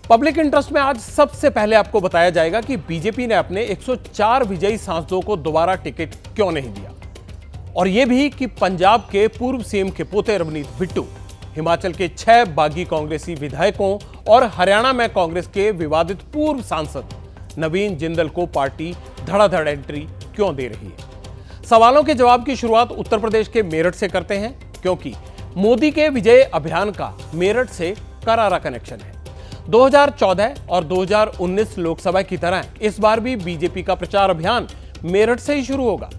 Public interest में आज सबसे पहले आपको बताया जाएगा कि बीजेपी ने अपने 104 विजयी सांसदों को दोबारा टिकट क्यों नहीं दिया, और यह भी कि पंजाब के पूर्व सीएम के पोते रवनीत बिट्टू, हिमाचल के 6 बागी कांग्रेसी विधायकों और हरियाणा में कांग्रेस के विवादित पूर्व सांसद नवीन जिंदल को पार्टी धड़ाधड़ एंट्री क्यों दे रही है। सवालों के जवाब की शुरुआत उत्तर प्रदेश के मेरठ से करते हैं, क्योंकि मोदी के विजय अभियान का मेरठ से करारा कनेक्शन है। 2014 और 2019 लोकसभा की तरह इस बार भी बीजेपी का प्रचार अभियान मेरठ से ही शुरू होगा।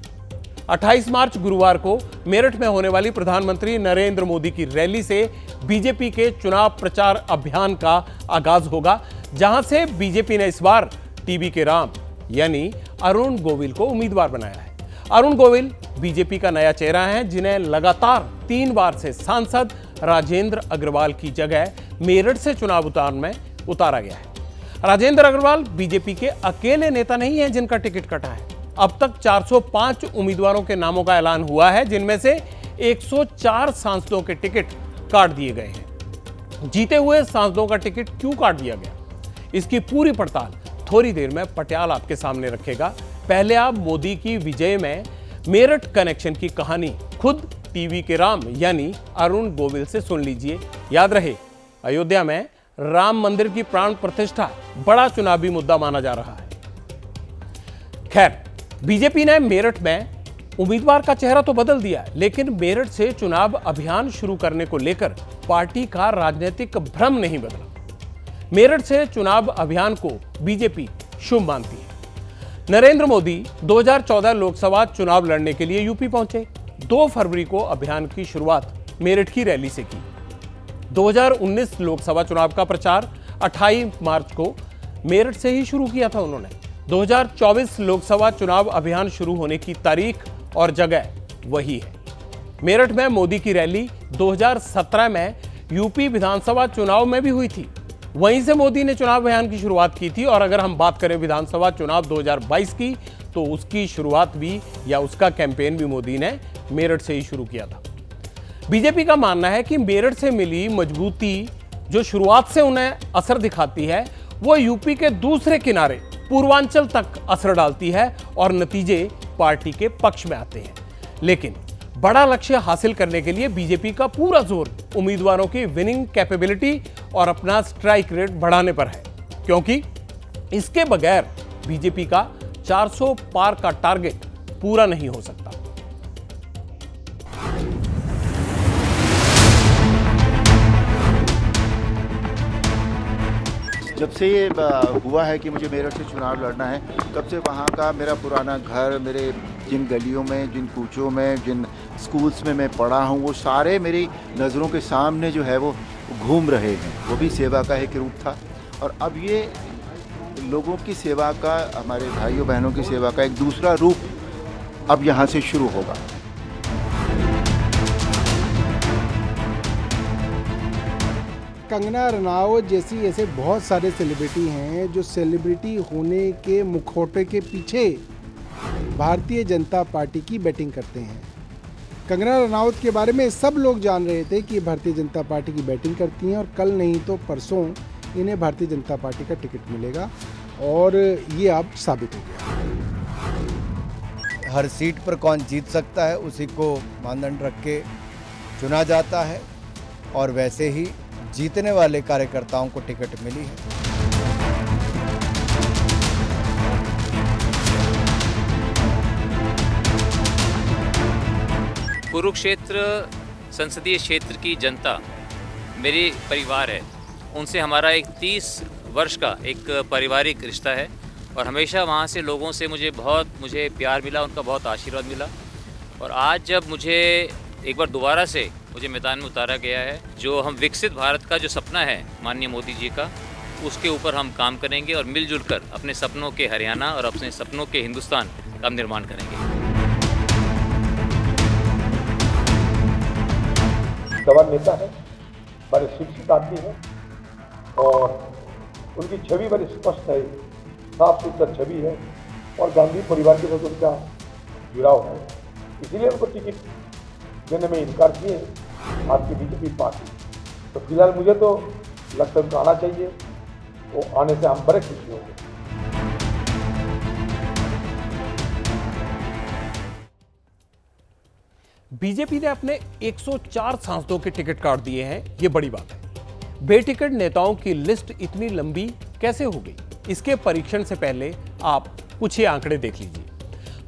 28 मार्च गुरुवार को मेरठ में होने वाली प्रधानमंत्री नरेंद्र मोदी की रैली से बीजेपी के चुनाव प्रचार अभियान का आगाज होगा, जहां से बीजेपी ने इस बार टीबी के राम यानी अरुण गोविल को उम्मीदवार बनाया है। अरुण गोविल बीजेपी का नया चेहरा है, जिन्हें लगातार 3 बार से सांसद राजेंद्र अग्रवाल की जगह मेरठ से चुनाव में उतारा गया है। राजेंद्र अग्रवाल बीजेपी के अकेले नेता नहीं हैं जिनका टिकट कटा है। अब तक 405 उम्मीदवारों के नामों का ऐलान हुआ है, जिनमें से 104 सांसदों के टिकट काट दिए गए हैं। जीते हुए सांसदों का टिकट क्यों काट दिया गया, इसकी पूरी पड़ताल थोड़ी देर में पटियाल आपके सामने रखेगा। पहले आप मोदी की विजय में मेरठ कनेक्शन की कहानी खुद टीवी के राम यानी अरुण गोविल से सुन लीजिए। याद रहे, अयोध्या में राम मंदिर की प्राण प्रतिष्ठा बड़ा चुनावी मुद्दा माना जा रहा है। खैर, बीजेपी ने मेरठ में उम्मीदवार का चेहरा तो बदल दिया, लेकिन मेरठ से चुनाव अभियान शुरू करने को लेकर पार्टी का राजनीतिक भ्रम नहीं बदला। मेरठ से चुनाव अभियान को बीजेपी शुभ मानती है। नरेंद्र मोदी 2014 लोकसभा चुनाव लड़ने के लिए यूपी पहुंचे। 2 फरवरी को अभियान की शुरुआत मेरठ की रैली से की। 2019 लोकसभा चुनाव का प्रचार 28 मार्च को मेरठ से ही शुरू किया था उन्होंने। 2024 लोकसभा चुनाव अभियान शुरू होने की तारीख और जगह वही है। मेरठ में मोदी की रैली 2017 में यूपी विधानसभा चुनाव में भी हुई थी। वहीं से मोदी ने चुनाव अभियान की शुरुआत की थी। और अगर हम बात करें विधानसभा चुनाव 2022 की, तो उसकी शुरुआत भी या उसका कैंपेन भी मोदी ने मेरठ से ही शुरू किया था। बीजेपी का मानना है कि मेरठ से मिली मजबूती जो शुरुआत से उन्हें असर दिखाती है, वो यूपी के दूसरे किनारे पूर्वांचल तक असर डालती है और नतीजे पार्टी के पक्ष में आते हैं। लेकिन बड़ा लक्ष्य हासिल करने के लिए बीजेपी का पूरा जोर उम्मीदवारों की विनिंग कैपेबिलिटी और अपना स्ट्राइक रेट बढ़ाने पर है, क्योंकि इसके बगैर बीजेपी का 400 पार का टारगेट पूरा नहीं हो सकता। जब से ये हुआ है कि मुझे मेरठ से चुनाव लड़ना है, तब से वहाँ का मेरा पुराना घर, मेरे जिन गलियों में, जिन कूचों में, जिन स्कूल्स में मैं पढ़ा हूँ, वो सारे मेरी नज़रों के सामने जो है वो घूम रहे हैं। वो भी सेवा का एक रूप था, और अब ये लोगों की सेवा का, हमारे भाइयों बहनों की सेवा का एक दूसरा रूप अब यहाँ से शुरू होगा। कंगना रनावत जैसी ऐसे बहुत सारे सेलिब्रिटी हैं जो सेलिब्रिटी होने के मुखौटे के पीछे भारतीय जनता पार्टी की बैटिंग करते हैं। कंगना रनावत के बारे में सब लोग जान रहे थे कि भारतीय जनता पार्टी की बैटिंग करती हैं, और कल नहीं तो परसों इन्हें भारतीय जनता पार्टी का टिकट मिलेगा, और ये अब साबित हो गया। हर सीट पर कौन जीत सकता है उसी को मानदंड रख के चुना जाता है, और वैसे ही जीतने वाले कार्यकर्ताओं को टिकट मिली है। कुरुक्षेत्र संसदीय क्षेत्र की जनता मेरे परिवार है। उनसे हमारा एक 30 वर्ष का एक पारिवारिक रिश्ता है, और हमेशा वहाँ से लोगों से मुझे प्यार मिला, उनका बहुत आशीर्वाद मिला। और आज जब मुझे एक बार दोबारा से मुझे मैदान में उतारा गया है, जो हम विकसित भारत का जो सपना है माननीय मोदी जी का, उसके ऊपर हम काम करेंगे और मिलजुल कर अपने सपनों के हरियाणा और अपने सपनों के हिंदुस्तान का निर्माण करेंगे। जवान नेता है, बड़े शिक्षित आदमी है, और उनकी छवि बड़ी स्पष्ट है, साफ सुथरा छवि है, और गांधी परिवार के साथ उनका जुड़ाव है। इसलिए उनको टिकट देने में इनकार किए आपकी बीजेपी पार्टी। तो फिलहाल मुझे तो लगता है उनको आना चाहिए, वो आने से हम बड़े खुशी होंगे। बीजेपी ने अपने 104 सांसदों के टिकट काट दिए हैं, ये बड़ी बात है। बेटिकट नेताओं की लिस्ट इतनी लंबी कैसे हो गई? इसके परीक्षण से पहले आप कुछ ही आंकड़े देख लीजिए।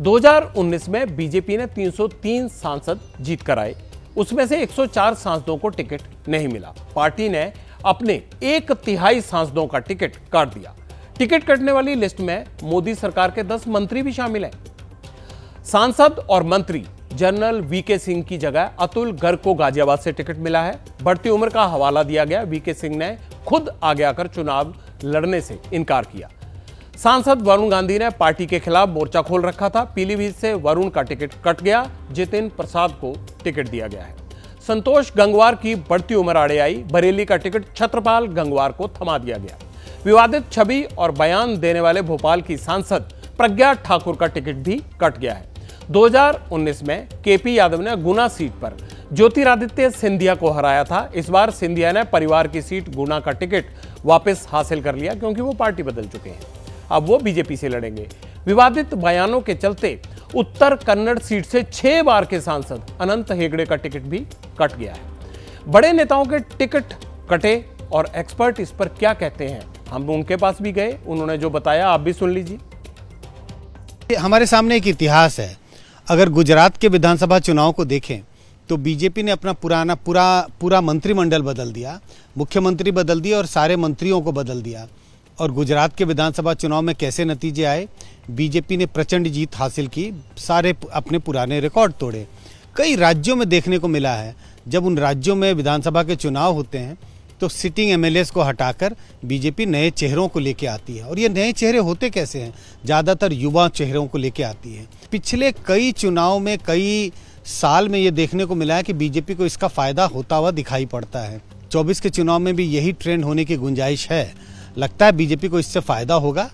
2019 में बीजेपी ने 303 सांसद जीत कर आए, उसमें से 104 सांसदों को टिकट नहीं मिला। पार्टी ने अपने 1/3 सांसदों का टिकट काट दिया। टिकट कटने वाली लिस्ट में मोदी सरकार के 10 मंत्री भी शामिल हैं। सांसद और मंत्री जनरल वीके सिंह की जगह अतुल गर्ग को गाजियाबाद से टिकट मिला है। बढ़ती उम्र का हवाला दिया गया। वीके सिंह ने खुद आगे आकर चुनाव लड़ने से इनकार किया। सांसद वरुण गांधी ने पार्टी के खिलाफ मोर्चा खोल रखा था। पीलीभीत से वरुण का टिकट कट गया। जितिन प्रसाद को टिकट दिया गया है। संतोष गंगवार की बढ़ती उम्र आड़े आई। बरेली का टिकट छत्रपाल गंगवार को थमा दिया गया। विवादित छवि और बयान देने वाले भोपाल की सांसद प्रज्ञा ठाकुर का टिकट भी कट गया है। 2019 में केपी यादव ने गुना सीट पर ज्योतिरादित्य सिंधिया को हराया था। इस बार सिंधिया ने परिवार की सीट गुना का टिकट वापस हासिल कर लिया, क्योंकि वो पार्टी बदल चुके हैं। अब वो बीजेपी से लड़ेंगे। विवादित बयानों के चलते उत्तर कन्नड़ सीट से 6 बार के सांसद अनंत हेगड़े का टिकट भी कट गया है। बड़े नेताओं के टिकट कटे और एक्सपर्ट इस पर क्या कहते हैं, हम उनके पास भी गए। उन्होंने जो बताया आप भी सुन लीजिए। हमारे सामने एक इतिहास है। अगर गुजरात के विधानसभा चुनाव को देखें तो बीजेपी ने अपना पूरा मंत्रिमंडल बदल दिया, मुख्यमंत्री बदल दिया और सारे मंत्रियों को बदल दिया। और गुजरात के विधानसभा चुनाव में कैसे नतीजे आए? बीजेपी ने प्रचंड जीत हासिल की, सारे अपने पुराने रिकॉर्ड तोड़े। कई राज्यों में देखने को मिला है, जब उन राज्यों में विधानसभा के चुनाव होते हैं तो सिटिंग एमएलएस को हटाकर बीजेपी नए चेहरों को लेके आती है। और ये नए चेहरे होते कैसे हैं? ज़्यादातर युवा चेहरों को लेके आती है। पिछले कई चुनाव में, कई साल में ये देखने को मिला है कि बीजेपी को इसका फायदा होता हुआ दिखाई पड़ता है। 24 के चुनाव में भी यही ट्रेंड होने की गुंजाइश है। लगता है बीजेपी को इससे फायदा होगा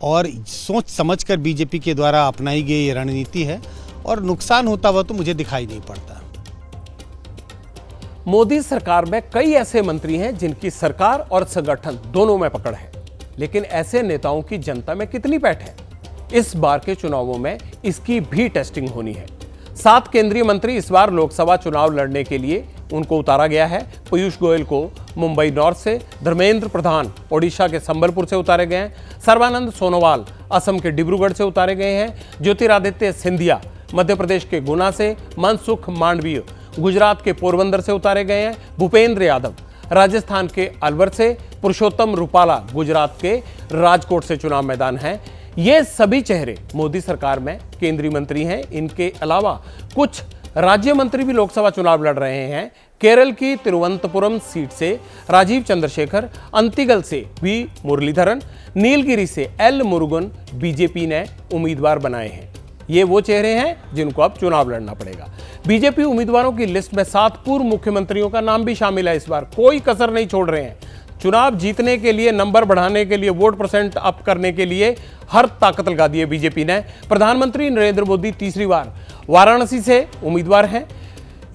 और सोच समझकर बीजेपी के द्वारा अपनाई गई ये रणनीति है, और नुकसान होता हुआ तो मुझे दिखाई नहीं पड़ता। मोदी सरकार में कई ऐसे मंत्री हैं जिनकी सरकार और संगठन दोनों में पकड़ है, लेकिन ऐसे नेताओं की जनता में कितनी पैठ है? इस बार के चुनावों में इसकी भी टेस्टिंग होनी है। 7 केंद्रीय मंत्री इस बार लोकसभा चुनाव लड़ने के लिए उनको उतारा गया है। पीयूष गोयल को मुंबई नॉर्थ से, धर्मेंद्र प्रधान ओडिशा के संबलपुर से उतारे गए हैं, सर्बानंद सोनोवाल असम के डिब्रूगढ़ से उतारे गए हैं, ज्योतिरादित्य सिंधिया मध्य प्रदेश के गुना से, मनसुख मांडवीय गुजरात के पोरबंदर से उतारे गए हैं, भूपेंद्र यादव राजस्थान के अलवर से, पुरुषोत्तम रूपाला गुजरात के राजकोट से चुनाव मैदान हैं। ये सभी चेहरे मोदी सरकार में केंद्रीय मंत्री हैं। इनके अलावा कुछ राज्य मंत्री भी लोकसभा चुनाव लड़ रहे हैं। केरल की तिरुवनंतपुरम सीट से राजीव चंद्रशेखर, अंतिगल से वी मुरलीधरन, नीलगिरी से एल मुरुगन बीजेपी ने उम्मीदवार बनाए हैं। ये वो चेहरे हैं जिनको अब चुनाव लड़ना पड़ेगा। बीजेपी उम्मीदवारों की लिस्ट में 7 पूर्व मुख्यमंत्रियों का नाम भी शामिल है। इस बार कोई कसर नहीं छोड़ रहे हैं। चुनाव जीतने के लिए, नंबर बढ़ाने के लिए, वोट परसेंट अप करने के लिए हर ताकत लगा दी है बीजेपी ने। प्रधानमंत्री नरेंद्र मोदी तीसरी बार वाराणसी से उम्मीदवार हैं।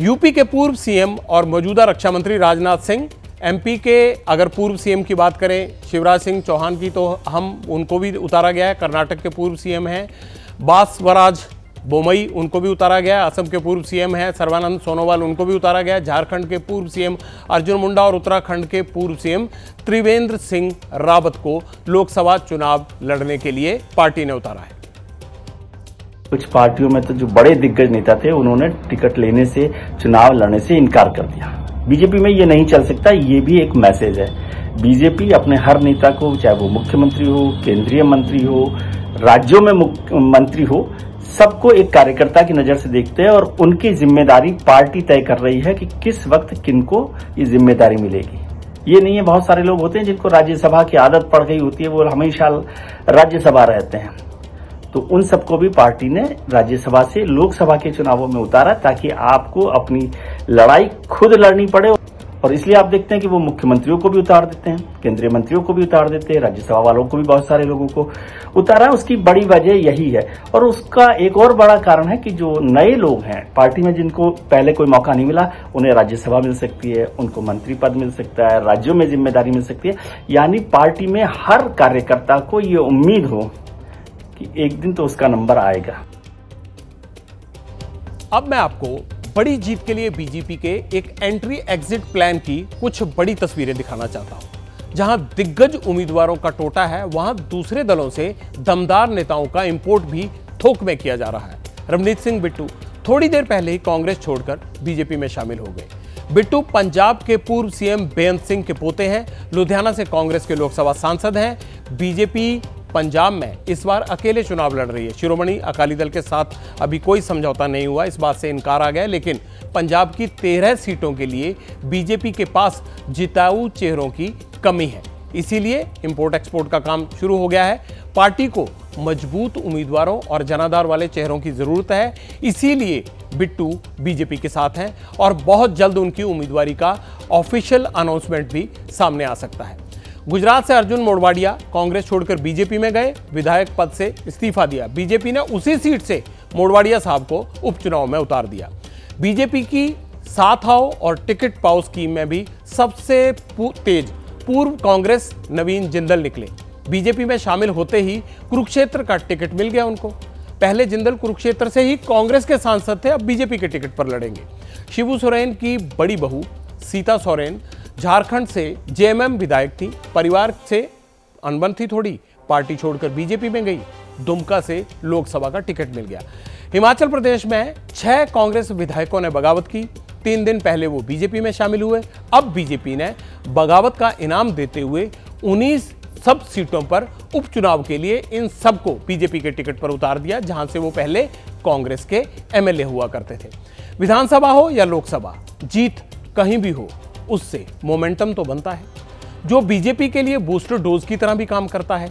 यूपी के पूर्व सीएम और मौजूदा रक्षा मंत्री राजनाथ सिंह, एमपी के अगर पूर्व सीएम की बात करें शिवराज सिंह चौहान की, तो हम उनको भी उतारा गया है। कर्नाटक के पूर्व सीएम हैं बासवराज बोमई, उनको भी उतारा गया। असम के पूर्व सीएम हैं सर्बानंद सोनोवाल, उनको भी उतारा गया। झारखंड के पूर्व सीएम अर्जुन मुंडा और उत्तराखंड के पूर्व सीएम त्रिवेंद्र सिंह रावत को लोकसभा चुनाव लड़ने के लिए पार्टी ने उतारा है। कुछ पार्टियों में तो जो बड़े दिग्गज नेता थे उन्होंने टिकट लेने से, चुनाव लड़ने से इनकार कर दिया। बीजेपी में ये नहीं चल सकता, ये भी एक मैसेज है। बीजेपी अपने हर नेता को, चाहे वो मुख्यमंत्री हो, केंद्रीय मंत्री हो, राज्यों में मंत्री हो, सबको एक कार्यकर्ता की नजर से देखते हैं और उनकी जिम्मेदारी पार्टी तय कर रही है कि किस वक्त किनको ये जिम्मेदारी मिलेगी। ये नहीं है, बहुत सारे लोग होते हैं जिनको राज्यसभा की आदत पड़ गई होती है, वो हमेशा राज्यसभा रहते हैं। तो उन सबको भी पार्टी ने राज्यसभा से लोकसभा के चुनावों में उतारा ताकि आपको अपनी लड़ाई खुद लड़नी पड़े और इसलिए आप देखते हैं कि वो मुख्यमंत्रियों को भी उतार देते हैं, केंद्रीय मंत्रियों को भी उतार देते हैं, राज्यसभा वालों को भी बहुत सारे लोगों को उतारा है। उसकी बड़ी वजह यही है। और उसका एक और बड़ा कारण है कि जो नए लोग हैं पार्टी में, जिनको पहले कोई मौका नहीं मिला, उन्हें राज्यसभा मिल सकती है, उनको मंत्री पद मिल सकता है, राज्यों में जिम्मेदारी मिल सकती है। यानी पार्टी में हर कार्यकर्ता को ये उम्मीद हो कि एक दिन तो उसका नंबर आएगा। अब मैं आपको बड़ी जीत के लिए बीजेपी के एक एंट्री एग्जिट प्लान की कुछ बड़ी तस्वीरें दिखाना चाहता हूं। जहां दिग्गज उम्मीदवारों का टोटा है, वहां दूसरे दलों से दमदार नेताओं का इंपोर्ट भी थोक में किया जा रहा है। रवनीत सिंह बिट्टू थोड़ी देर पहले ही कांग्रेस छोड़कर बीजेपी में शामिल हो गए। बिट्टू पंजाब के पूर्व सीएम बेअंत सिंह के पोते हैं, लुधियाना से कांग्रेस के लोकसभा सांसद हैं। बीजेपी पंजाब में इस बार अकेले चुनाव लड़ रही है। शिरोमणि अकाली दल के साथ अभी कोई समझौता नहीं हुआ, इस बात से इनकार आ गया। लेकिन पंजाब की 13 सीटों के लिए बीजेपी के पास जिताऊ चेहरों की कमी है, इसीलिए इंपोर्ट एक्सपोर्ट का काम शुरू हो गया है। पार्टी को मजबूत उम्मीदवारों और जनाधार वाले चेहरों की जरूरत है, इसीलिए बिट्टू बीजेपी के साथ हैं और बहुत जल्द उनकी उम्मीदवारी का ऑफिशियल अनाउंसमेंट भी सामने आ सकता है। गुजरात से अर्जुन मोडवाडिया कांग्रेस छोड़कर बीजेपी में गए, विधायक पद से इस्तीफा दिया। बीजेपी ने उसी सीट से मोडवाडिया साहब को उपचुनाव में उतार दिया। बीजेपी की साथ आओ और टिकट पाओ स्कीम में भी सबसे तेज पूर्व कांग्रेस नवीन जिंदल निकले। बीजेपी में शामिल होते ही कुरुक्षेत्र का टिकट मिल गया उनको। पहले जिंदल कुरुक्षेत्र से ही कांग्रेस के सांसद थे, अब बीजेपी के टिकट पर लड़ेंगे। शिबू सोरेन की बड़ी बहू सीता सोरेन झारखंड से जेएमएम विधायक थी, परिवार से अनबन थी थोड़ी, पार्टी छोड़कर बीजेपी में गई। दुमका से लोकसभा का टिकट मिल गया। हिमाचल प्रदेश में 6 कांग्रेस विधायकों ने बगावत की। 3 दिन पहले वो बीजेपी में शामिल हुए। अब बीजेपी ने बगावत का इनाम देते हुए 19 सब सीटों पर उपचुनाव के लिए इन सबको बीजेपी के टिकट पर उतार दिया, जहां से वो पहले कांग्रेस के एमएलए हुआ करते थे। विधानसभा हो या लोकसभा, जीत कहीं भी हो, उससे मोमेंटम तो बनता है, जो बीजेपी के लिए बूस्टर डोज की तरह भी काम करता है,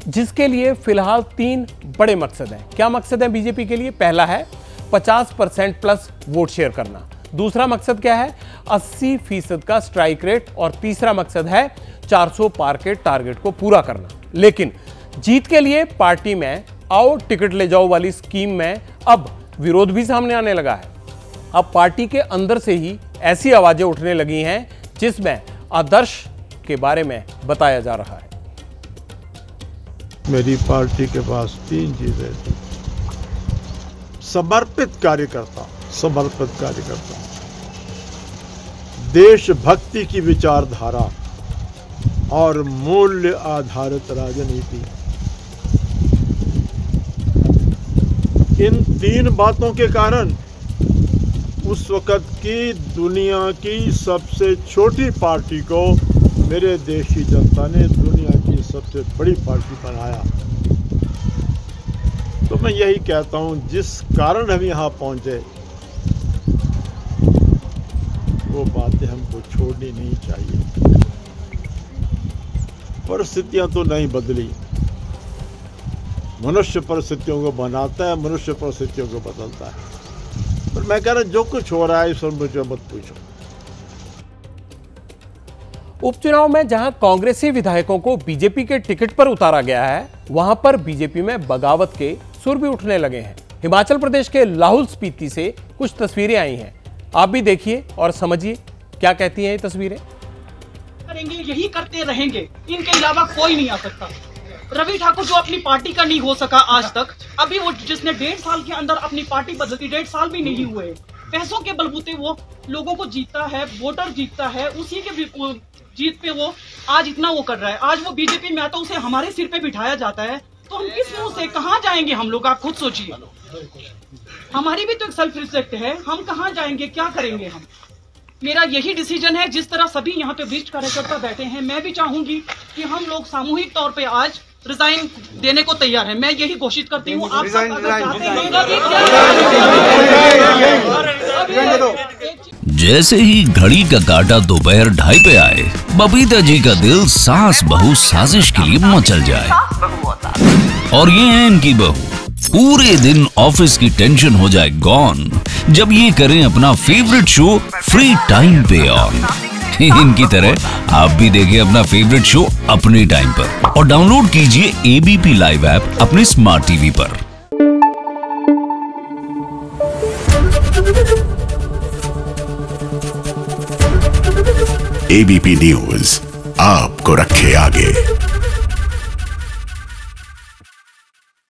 जिसके लिए फिलहाल 3 बड़े मकसद हैं। क्या मकसद है बीजेपी के लिए? पहला है 50% प्लस वोट शेयर करना। दूसरा मकसद क्या है? 80% का स्ट्राइक रेट। और तीसरा मकसद है 400 पार के टारगेट को पूरा करना। लेकिन जीत के लिए पार्टी में आओ टिकट ले जाओ वाली स्कीम में अब विरोध भी सामने आने लगा है। अब पार्टी के अंदर से ही ऐसी आवाजें उठने लगी हैं जिसमें आदर्श के बारे में बताया जा रहा है। मेरी पार्टी के पास 3 चीजें थी: समर्पित कार्यकर्ता, देशभक्ति की विचारधारा और मूल्य आधारित राजनीति। इन 3 बातों के कारण उस वक़्त की दुनिया की सबसे छोटी पार्टी को मेरे देश की जनता ने दुनिया की सबसे बड़ी पार्टी बनाया। तो मैं यही कहता हूं, जिस कारण हम यहाँ पहुंचे वो बातें हमको छोड़नी नहीं चाहिए। परिस्थितियां तो नहीं बदली, मनुष्य परिस्थितियों को बनाता है, मनुष्य परिस्थितियों को बदलता है। पर मैं कह रहा जो कुछ हो रहा है इस मुझे मत पूछो। उपचुनाव में जहां कांग्रेसी विधायकों को बीजेपी के टिकट पर उतारा गया है, वहां पर बीजेपी में बगावत के सुर भी उठने लगे हैं। हिमाचल प्रदेश के लाहौल स्पीति से कुछ तस्वीरें आई हैं, आप भी देखिए और समझिए क्या कहती हैं ये तस्वीरें। करेंगे, यही करते रहेंगे, इनके अलावा कोई नहीं आ सकता। रवि ठाकुर जो अपनी पार्टी का नहीं हो सका आज तक, अभी वो जिसने 1.5 साल के अंदर अपनी पार्टी बदलती, 1.5 साल भी नहीं हुए, पैसों के बलबूते वो लोगों को जीतता है, वोटर जीतता है, उसी के जीत पे वो आज इतना वो कर रहा है। आज वो बीजेपी में आता, उसे हमारे सिर पे बिठाया जाता है, तो हम किस मुंह से कहाँ जाएंगे हम लोग? आप खुद सोचिए, हमारी भी तो एक सेल्फ रिस्पेक्ट है, हम कहाँ जाएंगे, क्या करेंगे हम? मेरा यही डिसीजन है। जिस तरह सभी यहाँ पे वरिष्ठ कार्यकर्ता बैठे हैं, मैं भी चाहूंगी कि हम लोग सामूहिक तौर पे आज रिजाइन देने को तैयार है। मैं यही घोषित करती हूँ, आप सब अगर चाहते हैं। जैसे ही घड़ी का काटा दोपहर 2:30 पे आए, बबीता जी का दिल सास बहू साजिश के लिए मचल जाए। और ये है इनकी बहू, पूरे दिन ऑफिस की टेंशन हो जाए गॉन जब ये करें अपना फेवरेट शो फ्री टाइम पे ऑन। इनकी तरह आप भी देखिए अपना फेवरेट शो अपने टाइम पर और डाउनलोड कीजिए एबीपी लाइव ऐप अपने स्मार्ट टीवी पर। एबीपी न्यूज आपको रखे आगे।